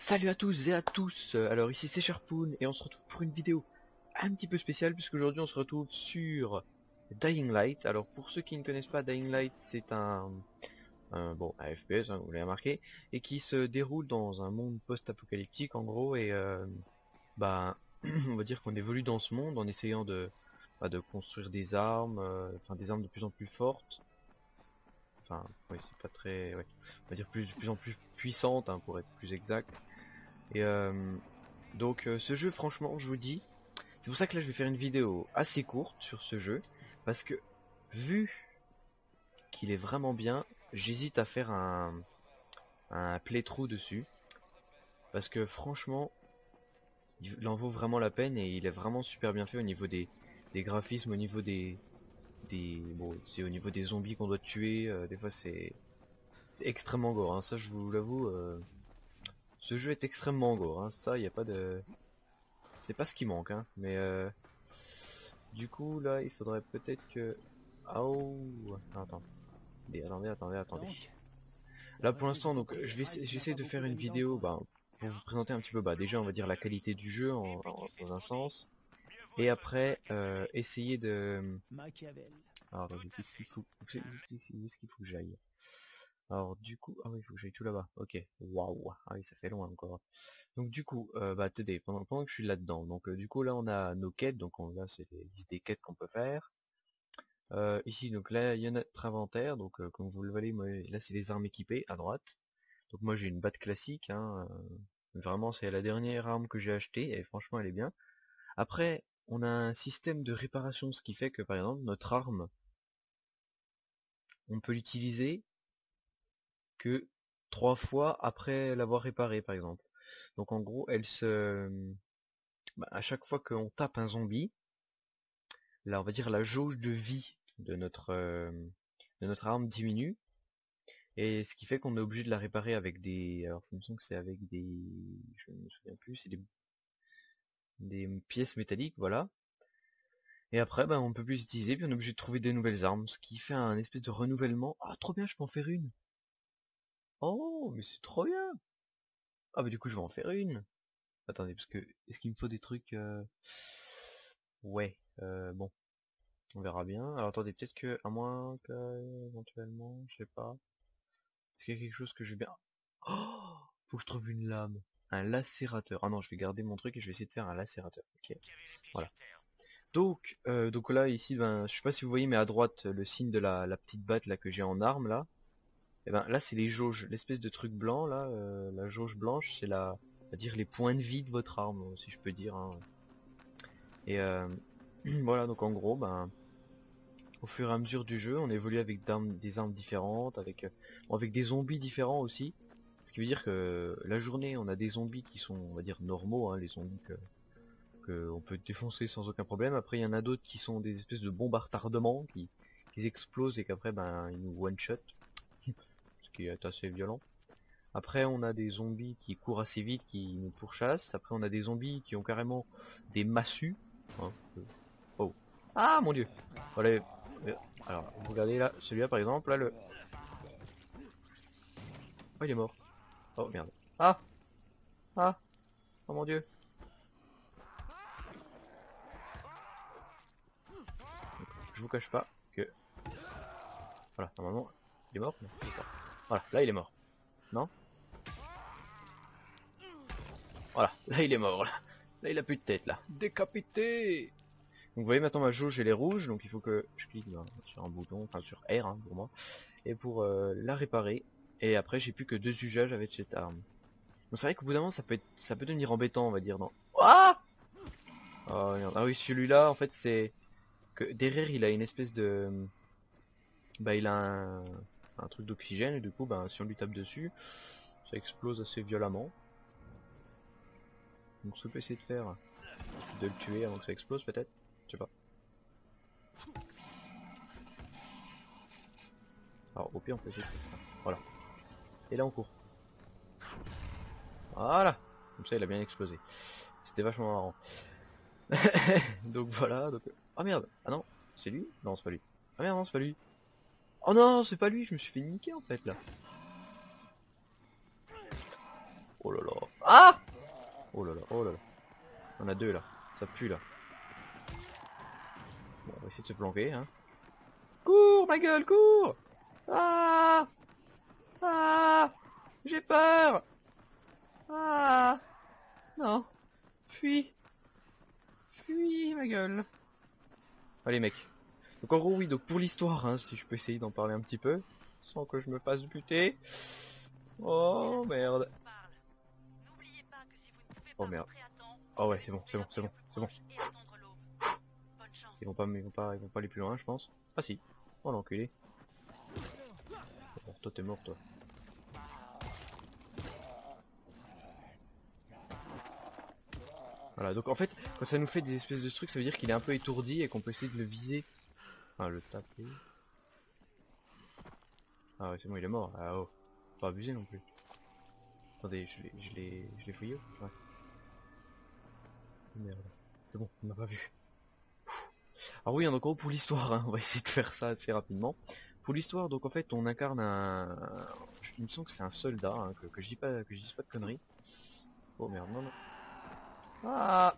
Salut à tous et à tous, alors ici c'est Sharpoon et on se retrouve pour une vidéo un petit peu spéciale puisque aujourd'hui on se retrouve sur Dying Light. Alors pour ceux qui ne connaissent pas, Dying Light c'est un FPS, hein, vous l'avez remarqué, et qui se déroule dans un monde post-apocalyptique en gros et on va dire qu'on évolue dans ce monde en essayant de construire des armes, des armes de plus en plus fortes. Enfin, oui, c'est pas très, ouais, on va dire de plus en plus puissantes, hein, pour être plus exact. Et ce jeu, franchement, je vous dis, c'est pour ça que là je vais faire une vidéo assez courte sur ce jeu, parce que vu qu'il est vraiment bien, j'hésite à faire un playthrough dessus, parce que franchement, il en vaut vraiment la peine et il est vraiment super bien fait au niveau des graphismes, au niveau c'est au niveau des zombies qu'on doit tuer. Des fois c'est extrêmement gore, hein, ça je vous l'avoue. Ce jeu est extrêmement gore, hein, ça y a pas de, c'est pas ce qui manque, hein, mais du coup là il faudrait peut-être que... Oh, attends. Attendez. Là pour l'instant donc j'essaie de faire une vidéo pour vous présenter un petit peu déjà on va dire la qualité du jeu dans un sens. Et après essayer de... Alors attendez, qu'est-ce qu'il faut... Où est-ce qu'il faut que j'aille? Alors du coup... Ah oui, il faut que j'aille tout là-bas. Ok. Waouh. Ah oui, ça fait loin encore. Donc du coup, attendez, pendant que je suis là-dedans, donc du coup là on a nos quêtes, là c'est les listes des quêtes qu'on peut faire. Ici donc là il y a notre inventaire, donc comme vous le voyez, moi, là c'est les armes équipées à droite. Donc moi j'ai une batte classique, hein, vraiment c'est la dernière arme que j'ai achetée et franchement elle est bien. Après on a un système de réparation, ce qui fait que par exemple notre arme, on peut l'utiliser que 3 fois après l'avoir réparée par exemple. Donc en gros elle se... à chaque fois qu'on tape un zombie, là on va dire la jauge de vie de notre arme diminue, et ce qui fait qu'on est obligé de la réparer avec des... Alors ça me semble que c'est avec des... Je ne me souviens plus, c'est des pièces métalliques, voilà. Et après on peut plus les utiliser, puis on est obligé de trouver des nouvelles armes, ce qui fait un espèce de renouvellement. Ah trop bien, je peux en faire une. Oh mais c'est trop bien. Ah bah du coup je vais en faire une. Attendez, parce que est-ce qu'il me faut des trucs Ouais, bon. On verra bien. Alors attendez, peut-être que, à moins que, éventuellement, je sais pas. Est-ce qu'il y a quelque chose que je vais bien... Oh, faut que je trouve une lame. Un lacérateur. Ah non, je vais garder mon truc et je vais essayer de faire un lacérateur. Ok, voilà. Donc là, ici, je sais pas si vous voyez, mais à droite, le signe de la petite batte là que j'ai en arme là. Et là, c'est les jauges. L'espèce de truc blanc là, la jauge blanche, c'est on va dire les points de vie de votre arme, si je peux dire, hein. Et voilà, donc en gros, au fur et à mesure du jeu, on évolue avec des armes différentes, avec des zombies différents aussi. Ce qui veut dire que la journée, on a des zombies qui sont, on va dire, normaux, hein, les zombies que on peut défoncer sans aucun problème. Après, il y en a d'autres qui sont des espèces de bombes à retardement qui explosent et qu'après, ils nous one-shot, ce qui est assez violent. Après, on a des zombies qui courent assez vite, qui nous pourchassent. Après, on a des zombies qui ont carrément des massues, hein. Oh. Ah, mon dieu. Voilà. Alors, vous regardez là, celui-là par exemple, là le... Oh, il est mort. Oh, merde. Ah. Ah. Oh mon dieu. Je vous cache pas que... Voilà, normalement, il est mort. Non, il est pas. Voilà, là il est mort. Non. Voilà, là il est mort, là. Là il a plus de tête, là. Décapité. Donc vous voyez maintenant ma jauge elle est rouge, donc il faut que je clique sur un bouton, enfin sur R, hein, pour moi, et pour la réparer. Et après j'ai plus que 2 usages avec cette arme. Donc c'est vrai qu'au bout d'un moment ça peut devenir embêtant, on va dire, non. Ah. Oh, merde. Ah oui, celui-là en fait c'est que derrière il a une espèce de... il a un truc d'oxygène, et du coup si on lui tape dessus, ça explose assez violemment. Donc ce qu'on peut essayer de faire, c'est de le tuer avant que ça explose peut-être. Je sais pas. Alors au pire on peut essayer de faire ça. Voilà. Et là on court. Voilà. Comme ça il a bien explosé. C'était vachement marrant. Donc voilà. Donc... Oh merde. Ah non. C'est lui? Non c'est pas lui. Ah merde non c'est pas lui. Oh non c'est pas lui. Je me suis fait niquer en fait là. Oh là là. Ah! Oh là là, oh là là. On a deux là, ça pue là. Bon, on va essayer de se planquer, hein. Cours, ma gueule, cours! Ah! Ah! J'ai peur! Ah! Non! Fuis! Fuis, ma gueule! Allez, mec. Donc en gros, oui, donc pour l'histoire, hein, si je peux essayer d'en parler un petit peu, sans que je me fasse buter. Oh merde. Oh merde. Oh ouais, c'est bon, c'est bon, c'est bon, c'est bon. Ils vont pas aller plus loin, je pense. Ah si. Oh l'enculé. Bon, toi t'es mort, toi. Voilà, donc en fait, quand ça nous fait des espèces de trucs, ça veut dire qu'il est un peu étourdi et qu'on peut essayer de le viser. Enfin, le taper. Ah ouais, c'est bon, il est mort. Ah oh. Faut pas abuser non plus. Attendez, je l'ai fouillé. Ouais. Merde. C'est bon, on m'a pas vu. Alors oui, en gros pour l'histoire, hein, on va essayer de faire ça assez rapidement. Pour l'histoire, donc en fait, on incarne il me semble que c'est un soldat, hein, que je dise pas de conneries. Oh merde, non non. Ah.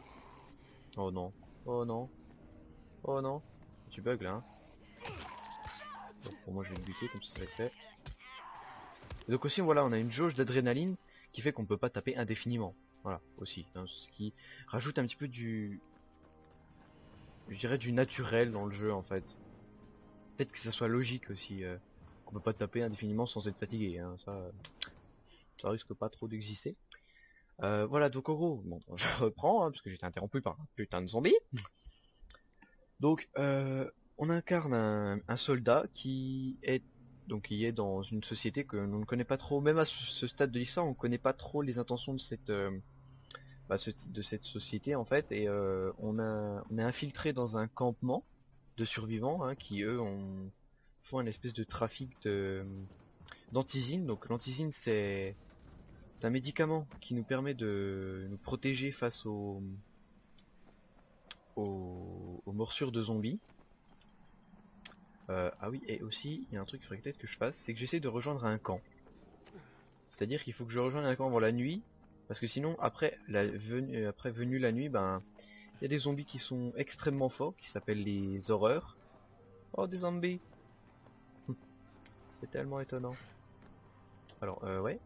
Oh non. Oh non. Oh non. Tu bugs là, hein. Bon, pour moi je vais le buter comme ça va être fait. Et donc aussi voilà, on a une jauge d'adrénaline qui fait qu'on peut pas taper indéfiniment. Voilà, aussi, hein, ce qui rajoute un petit peu je dirais du naturel dans le jeu en fait. Le fait que ça soit logique aussi, qu'on peut pas taper indéfiniment sans être fatigué, hein, ça risque pas trop d'exister. Voilà, donc en gros, bon, je reprends, hein, parce que j'étais interrompu par un putain de zombie. Donc, on incarne un soldat qui est dans une société que l'on ne connaît pas trop, même à ce stade de l'histoire, on ne connaît pas trop les intentions de cette société en fait, et on est infiltré dans un campement de survivants, hein, qui eux font une espèce de trafic d'antisine. Donc l'antisine c'est un médicament qui nous permet de nous protéger face aux morsures de zombies. Ah oui, et aussi, il y a un truc qu'il faudrait peut-être que je fasse, c'est que j'essaie de rejoindre un camp. C'est-à-dire qu'il faut que je rejoigne un camp avant la nuit, parce que sinon, après venue la nuit, ben, il y a des zombies qui sont extrêmement forts, qui s'appellent les horreurs. Oh, des zombies! C'est tellement étonnant. Alors, ouais.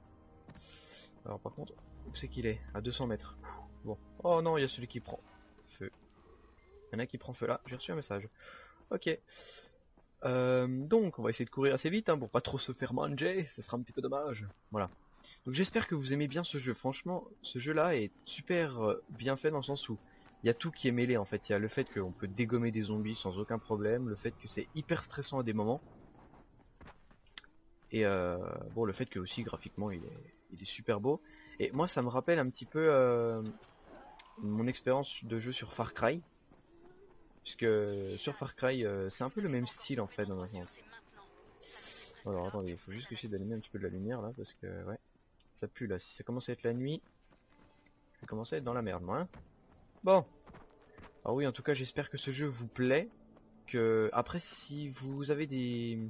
Alors par contre, où c'est qu'il est? À 200 mètres. Bon. Oh non, il y a celui qui prend feu. Il y en a qui prend feu là, j'ai reçu un message. Ok. Donc on va essayer de courir assez vite, hein, pour pas trop se faire manger, ça sera un petit peu dommage. Voilà. Donc j'espère que vous aimez bien ce jeu. Franchement, ce jeu là est super bien fait dans le sens où il y a tout qui est mêlé en fait. Il y a le fait qu'on peut dégommer des zombies sans aucun problème, le fait que c'est hyper stressant à des moments. Et bon, le fait que aussi graphiquement il est super beau. Et moi ça me rappelle un petit peu mon expérience de jeu sur Far Cry. Puisque sur Far Cry c'est un peu le même style en fait dans un sens. Alors attendez, il faut juste que j'essaie d'allumer un petit peu de la lumière là parce que ouais, ça pue là. Si ça commence à être la nuit, je vais commencer à être dans la merde moi, hein. Bon. Alors oui, en tout cas j'espère que ce jeu vous plaît. Que après si vous avez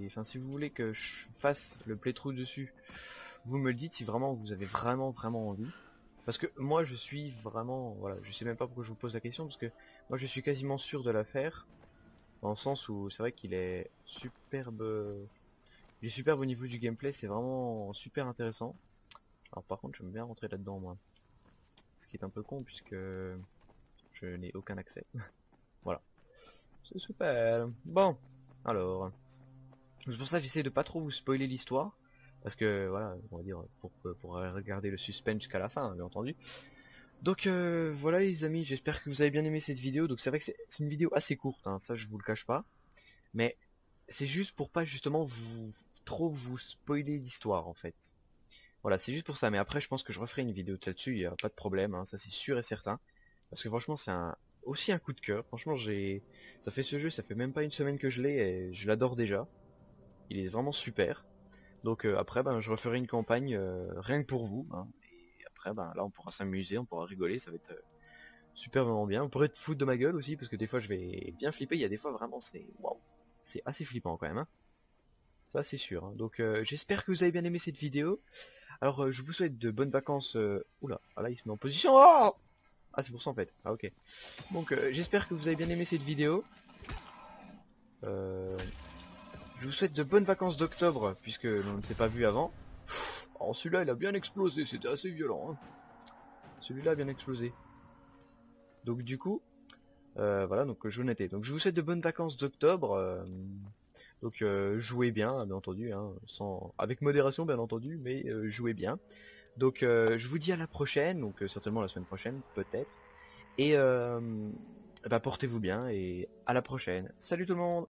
enfin si vous voulez que je fasse le playthrough dessus, vous me le dites si vraiment vous avez vraiment envie. Parce que moi je suis vraiment, voilà, je sais même pas pourquoi je vous pose la question, parce que moi je suis quasiment sûr de la faire, dans le sens où c'est vrai qu'il est superbe, il est superbe au niveau du gameplay, c'est vraiment super intéressant. Alors par contre j'aime bien rentrer là-dedans moi, ce qui est un peu con puisque je n'ai aucun accès. Voilà, c'est super. Bon, alors, c'est pour ça que j'essaie de pas trop vous spoiler l'histoire, parce que voilà, on va dire pour regarder le suspense jusqu'à la fin, bien entendu. Donc voilà les amis, j'espère que vous avez bien aimé cette vidéo. Donc c'est vrai que c'est une vidéo assez courte, hein, ça je vous le cache pas. Mais c'est juste pour pas justement trop vous spoiler l'histoire en fait. Voilà, c'est juste pour ça. Mais après je pense que je referai une vidéo là-dessus, il n'y a pas de problème, hein, ça c'est sûr et certain. Parce que franchement c'est aussi un coup de cœur. Franchement ça fait ce jeu, ça fait même pas une semaine que je l'ai et je l'adore déjà. Il est vraiment super. Donc après ben je referai une campagne rien que pour vous, hein. Et après ben là on pourra s'amuser, on pourra rigoler, ça va être super vraiment bien. On pourrait te foutre de ma gueule aussi parce que des fois je vais bien flipper, il y a des fois vraiment c'est waouh, c'est assez flippant quand même, hein. Ça c'est sûr, hein. Donc j'espère que vous avez bien aimé cette vidéo. Alors je vous souhaite de bonnes vacances. Oula, ah là il se met en position. Oh ah c'est pour ça en fait. Ah ok. Donc j'espère que vous avez bien aimé cette vidéo. Je vous souhaite de bonnes vacances d'octobre puisque l'on ne s'est pas vu avant. Oh celui-là il a bien explosé, c'était assez violent. Hein. Celui-là a bien explosé. Donc du coup, voilà, donc je notais. Donc je vous souhaite de bonnes vacances d'octobre. Donc jouez bien, bien entendu, hein, avec modération bien entendu, mais jouez bien. Donc je vous dis à la prochaine, donc certainement la semaine prochaine, peut-être. Et bah, portez-vous bien et à la prochaine. Salut tout le monde!